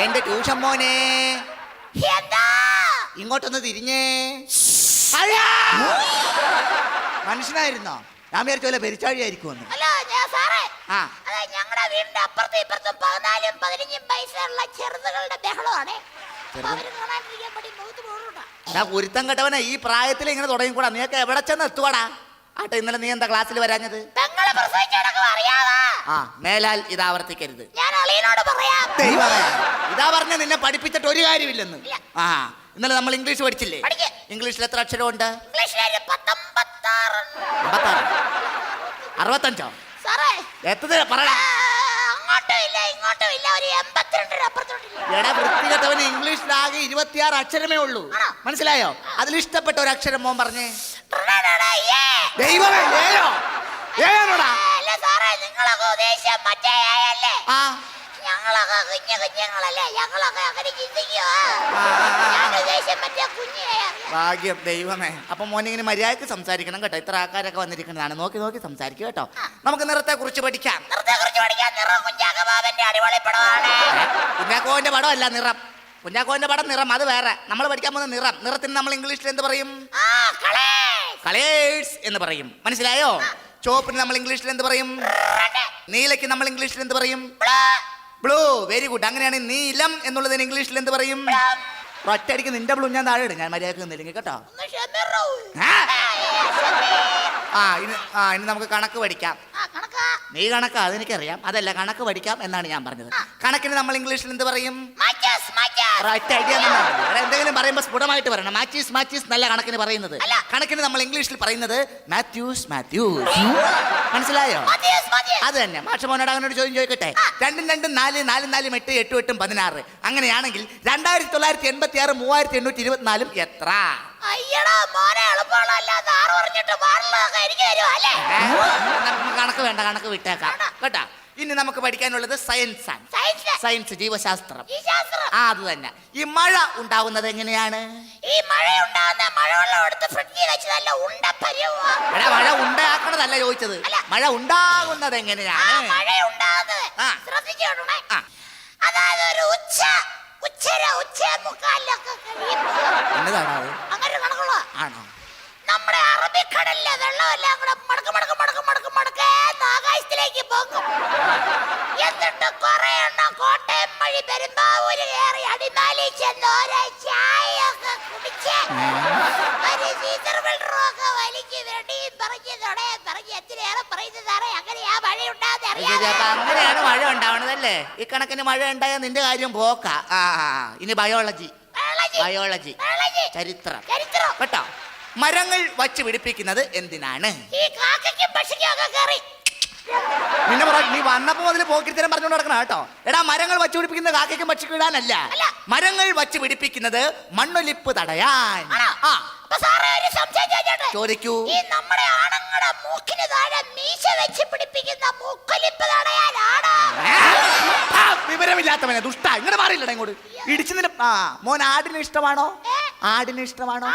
എന്റെ ട്യൂഷൻ മോനെ ഇങ്ങോട്ടൊന്ന് തിരിഞ്ഞേ. മനുഷ്യനായിരുന്നോ? ഞാൻ വിചാരിച്ച പോലെ പെരിച്ചാഴി ആയിരിക്കും. ഞങ്ങളുടെ വീടിന്റെ അപ്പുറത്തും ഇപ്പുറത്തും 14-15 പൈസയുള്ള ചെറുതുകളുടെ ബഹളമാണ്. കുരുത്തം കെട്ടവനെ ഈ പ്രായത്തിൽ ഇങ്ങനെ തുടങ്ങിക്കൂടാ. നീയൊക്കെ എവിടെ ചെന്ന് എത്തുവാടാ? ആട്ടെ, ഇന്നലെ നീ എന്താ ക്ലാസ്സിൽ വരാഞ്ഞത്? മേലാൽ ഇത് ആവർത്തിക്കരുത്. ഇതാ പറഞ്ഞ നിന്നെ പഠിപ്പിച്ചിട്ട് ഒരു കാര്യമില്ലെന്ന്. ഇന്നലെ നമ്മൾ ഇംഗ്ലീഷ് പഠിച്ചില്ലേ? ഇംഗ്ലീഷിൽ എത്ര അക്ഷരമുണ്ട്? 65 എത്ര പറയാ? എടാ വൃത്തികെട്ടവന് ഇംഗ്ലീഷിലാകെ 26 അക്ഷരമേ ഉള്ളൂ. മനസ്സിലായോ? അതിൽ ഇഷ്ടപ്പെട്ട ഒരു അക്ഷരം മോൻ പറഞ്ഞേ. ദൈവമേ, ഏയോടാ? ഞങ്ങളൊക്കെ കുഞ്ഞുങ്ങളല്ലേ, ഞങ്ങളൊക്കെ അങ്ങനെ ചിന്തിക്കുവാ. ഭാഗ്യം ദൈവമേ. അപ്പൊ മോനിങ്ങനെ മര്യാദക്ക് സംസാരിക്കണം കേട്ടോ. ഇത്ര ആൾക്കാരൊക്കെ വന്നിരിക്കുന്നതാണ്. നോക്കി നോക്കി സംസാരിക്കും കേട്ടോ. നമുക്ക് നിറത്തെ കുറിച്ച് പഠിക്കാം. കുഞ്ഞാക്കോന്റെ പടം അല്ല നിറം. കുഞ്ഞാക്കോന്റെ പടം നിറം, അത് വേറെ. നമ്മൾ പഠിക്കാൻ പോകുന്ന നിറം. നിറത്തിന് നമ്മൾ ഇംഗ്ലീഷിൽ എന്ത് പറയും? കളേഴ്സ് എന്ന് പറയും. മനസ്സിലായോ? ചോപ്പിന് നമ്മൾ ഇംഗ്ലീഷിൽ എന്ത് പറയും? നീലയ്ക്ക് നമ്മൾ ഇംഗ്ലീഷിൽ എന്ത് പറയും? ബ്ലൂ. Very good. അങ്ങനെയാണ് നീലം എന്നുള്ളതിന് ഇംഗ്ലീഷിൽ എന്ത് പറയും? ഒറ്റയടിക്ക് നിന്റെ ബ്ലൂ ഞാൻ താഴെ ഇടും. ഞാൻ മര്യാദക്ക് നിന്നില്ലെങ്കിൽ കേട്ടോ. ഇനി നമുക്ക് കണക്ക് പഠിക്കാം. നീ കണക്കാ, അതെനിക്കറിയാം. അതല്ല, കണക്ക് പഠിക്കാം എന്നാണ് ഞാൻ പറഞ്ഞത്. കണക്കിന് നമ്മൾ ഇംഗ്ലീഷിൽ എന്ത് പറയും? എന്തെങ്കിലും പറയുമ്പോൾ സ്ഫുടമായിട്ട് പറയണം. മാച്ചീസ് നല്ല കണക്കിന് പറയുന്നത്. കണക്കിന് നമ്മൾ ഇംഗ്ലീഷിൽ പറയുന്നത് മാത്യൂസ്. മനസ്സിലായോ? അത് തന്നെ. മാഷമോനോട് അവനോട് ചോദ്യം ചോദിക്കട്ടെ. 2 2 4 4 4 8 8 8 16. അങ്ങനെയാണെങ്കിൽ 2986 3824 എത്ര? കണക്ക് വേണ്ട, കണക്ക് വിട്ടേക്കാം കേട്ടാ. ഇനി നമുക്ക് പഠിക്കാനുള്ളത് സയൻസ് ആണ്. സയൻസ്, ജീവശാസ്ത്രം. അത് തന്നെ. ഈ മഴ ഉണ്ടാവുന്നത് എങ്ങനെയാണ്? മഴ ഉണ്ടാക്കണതല്ല ചോദിച്ചത്. മഴ ഉണ്ടാകുന്നത് എങ്ങനെയാണ്? നമ്മുടെ അറബിക്കടലിലെ വെള്ളമെല്ലാം കൂടെ ആകാശത്തിലേക്ക് പോകും. എന്നിട്ട് കുറെ എണ്ണം കോട്ടയം വഴി പെരുമ്പാവൂര് കയറി അടിമാലി ചെന്ന് ഓരോ ചായയൊക്കെ കുടിച്ച് ഒരു സീസർ വെള്ളമൊക്കെ വലിച്ച് വെടിയും പറഞ്ഞ് തുടയും പറഞ്ഞ് എത്രയേറെ പറയുന്നതാണ്. അങ്ങനെയാ മഴ ഉണ്ടാകുന്നത്. അങ്ങനെയാണ് മഴ ഉണ്ടാവണതല്ലേ? ഈ കണക്കിന് മഴ ഉണ്ടായ നിന്റെ കാര്യം പോക്ക. ഇനി ബയോളജി, ചരിത്രം കേട്ടോ. മരങ്ങൾ വച്ച് പിടിപ്പിക്കുന്നത് എന്തിനാണ്? നീ വന്നപ്പോ മുതൽ പോക്കിരിത്തരം പറഞ്ഞുകൊണ്ട് നടക്കണം കേട്ടോ. എടാ, മരങ്ങൾ വച്ച് പിടിപ്പിക്കുന്നത് കാക്കയ്ക്കും പക്ഷിക്കും ഇടാനല്ല. മരങ്ങൾ വച്ച് പിടിപ്പിക്കുന്നത് മണ്ണൊലിപ്പ് തടയാൻ. ചോദിക്കൂ. നമ്മുടെ ആണുങ്ങളുടെ മൂക്കിന് താഴെ മീശ വെച്ച് പിടിപ്പിക്കുന്ന മൂക്കൊലിപ്പ് തടയാനാണ്. വിവരമില്ലാത്തവനെ ദുഷ്ട, ഇങ്ങനെ മാറിയില്ലടാ ഇങ്ങോട്ട് ഇടിച്ചു. മോൻ ആടിന് ഇഷ്ടമാണോ? ആടിന് ഇഷ്ടമാണോ?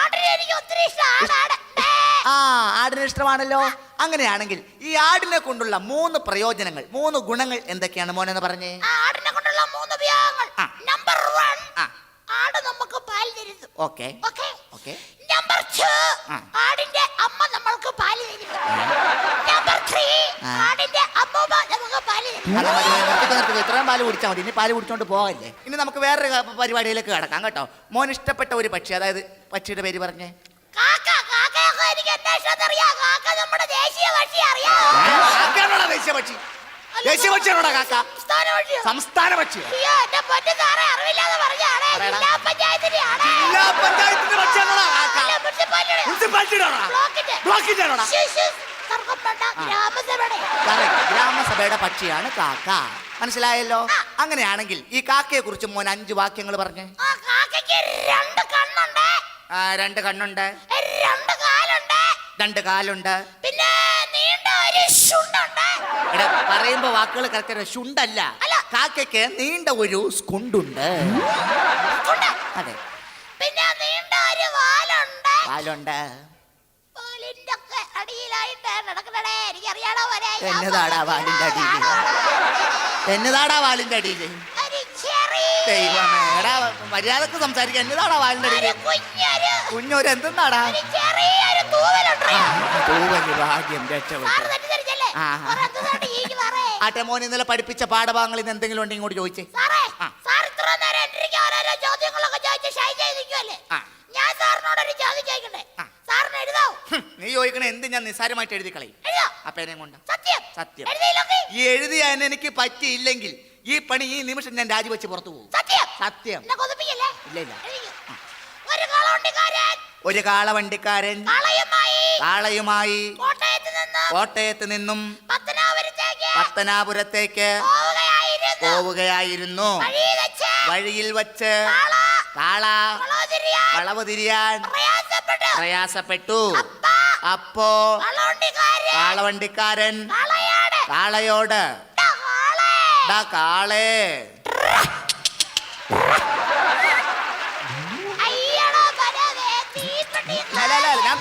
ആടിന് ഇഷ്ടമാണല്ലോ. അങ്ങനെയാണെങ്കിൽ ഈ ആടിനെ കൊണ്ടുള്ള 3 പ്രയോജനങ്ങൾ, 3 ഗുണങ്ങൾ എന്തൊക്കെയാണ് മോനെന്ന് പറഞ്ഞേ? ആടിനെ കൊണ്ടുള്ള 3 ഉപയോഗങ്ങൾ. നമ്പർ 1, ആട് നമുക്ക് പാൽ തരുന്നു. ഓക്കേ. നമ്പർ 2, ആടിന്റെ അമ്മ നമ്മൾക്ക് പാൽ തരുന്നു. നമ്പർ 3, ആടിന്റെ അമ്മൂമ്മ നമുക്ക് പാൽ തരുന്നു. ഇത്രയും പാല് കുടിച്ചാൽ മതി. ഇനി പാല് കുടിച്ചോണ്ട് പോകല്ലേ. ഇനി നമുക്ക് വേറൊരു പരിപാടിയിലേക്ക് കിടക്കാം കേട്ടോ. മോൻ ഇഷ്ടപ്പെട്ട ഒരു പക്ഷി, അതായത് പക്ഷിയുടെ പേര് പറഞ്ഞേ. എനിക്ക് അറിയാം. കാക്ക നമ്മുടെ ദേശീയ പക്ഷി. അറിയാം. ദേശീയ പക്ഷി? ദേശീയ പക്ഷിയാണോടാ കാക്ക? സംസ്ഥാന പക്ഷി. ജില്ലാ പഞ്ചായത്തിന്റെ പക്ഷിയാണോടാ കാക്ക? ഗ്രാമസഭയുടെ പക്ഷിയാണ് കാക്ക. മനസ്സിലായല്ലോ? അങ്ങനെയാണെങ്കിൽ ഈ കാക്കയെ കുറിച്ച് മോൻ 5 വാക്യങ്ങൾ പറഞ്ഞേ. 2 കണ്ണുണ്ട്, 2 കാലുണ്ട്, പിന്നെ നീണ്ട ഒരു ശുണ്ടുണ്ട്. എടാ, പറയുമ്പോ വാക്കുകൾ കറക്റ്റ്. ശുണ്ടല്ല, കാക്കയ്ക്ക് നീണ്ട ഒരു സ്കുണ്ടുണ്ട്. അതെ. പിന്നെ നീണ്ട ഒരു വാലുണ്ട്. വാലിന്റെ അടിയിലായിട്ടാണ് നടക്കണേ എനിക്കറിയാണോ മോനെ എന്നതാടാ വാലിന്റെ അടിയിൽ എന്നതാടാ വാലിന്റെ അടിയിൽ ദൈവമേ എടാ മര്യാദക്ക് സംസാരിക്കാൻ എന്നതാടാ വാലിന്റെ അടിയിൽ കുഞ്ഞൊരു എന്തെന്നാടാ തൂവല് ഭാഗ്യം രക്ഷപ്പെട്ടു ആട്ടെ മോൻ ഇന്നലെ പഠിപ്പിച്ച പാഠഭാഗങ്ങളിൽ നിന്ന് എന്തെങ്കിലും ഉണ്ടെങ്കിൽ ഇങ്ങോട്ട് ചോദിച്ചേ നീ ചോദിക്കണേ എന്ത് ഞാൻ നിസ്സാരമായിട്ട് എഴുതി കളയും അപ്പേനെ കൊണ്ട് സത്യം ഈ എഴുതിയ എനിക്ക് പറ്റിയില്ലെങ്കിൽ ഈ പണി ഈ നിമിഷം ഞാൻ രാജിവെച്ച് പുറത്തു പോകും സത്യം ഇല്ല ഇല്ല ഒരു കാളവണ്ടിക്കാരൻ കാളയുമായി കോട്ടയത്ത് നിന്നും പത്തനാപുരത്തേക്ക് പോവുകയായിരുന്നു. വഴിയിൽ വച്ച് കാള വളവ് തിരിയാൻ പ്രയാസപ്പെട്ടു. അപ്പോ കാളവണ്ടിക്കാരൻ കാളയോട് കാളേ ഞാൻ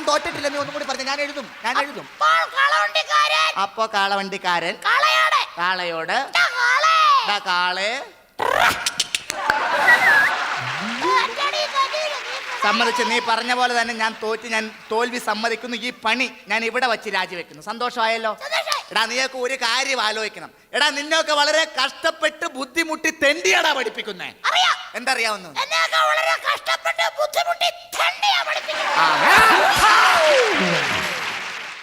തോറ്റിട്ടില്ല നീ ഒന്നും കൂടി പറഞ്ഞു. ഞാൻ എഴുതും അപ്പോ കാളവണ്ടിക്കാരൻ കാളയോട് കാളേ സമ്മതിച്ചു. നീ പറഞ്ഞ പോലെ തന്നെ ഞാൻ തോൽവി സമ്മതിക്കുന്നു. ഈ പണി ഞാൻ ഇവിടെ വെച്ച് രാജിവെക്കുന്നു. സന്തോഷമായല്ലോ? എടാ നീയൊക്കെ ഒരു കാര്യം ആലോചിക്കണം. എടാ നിന്നൊക്കെ വളരെ കഷ്ടപ്പെട്ട് ബുദ്ധിമുട്ടി തെണ്ടിയാടാ പഠിപ്പിക്കുന്നേ. എന്തറിയാവുന്നു? വളരെ കഷ്ടപ്പെട്ട് ബുദ്ധിമുട്ടി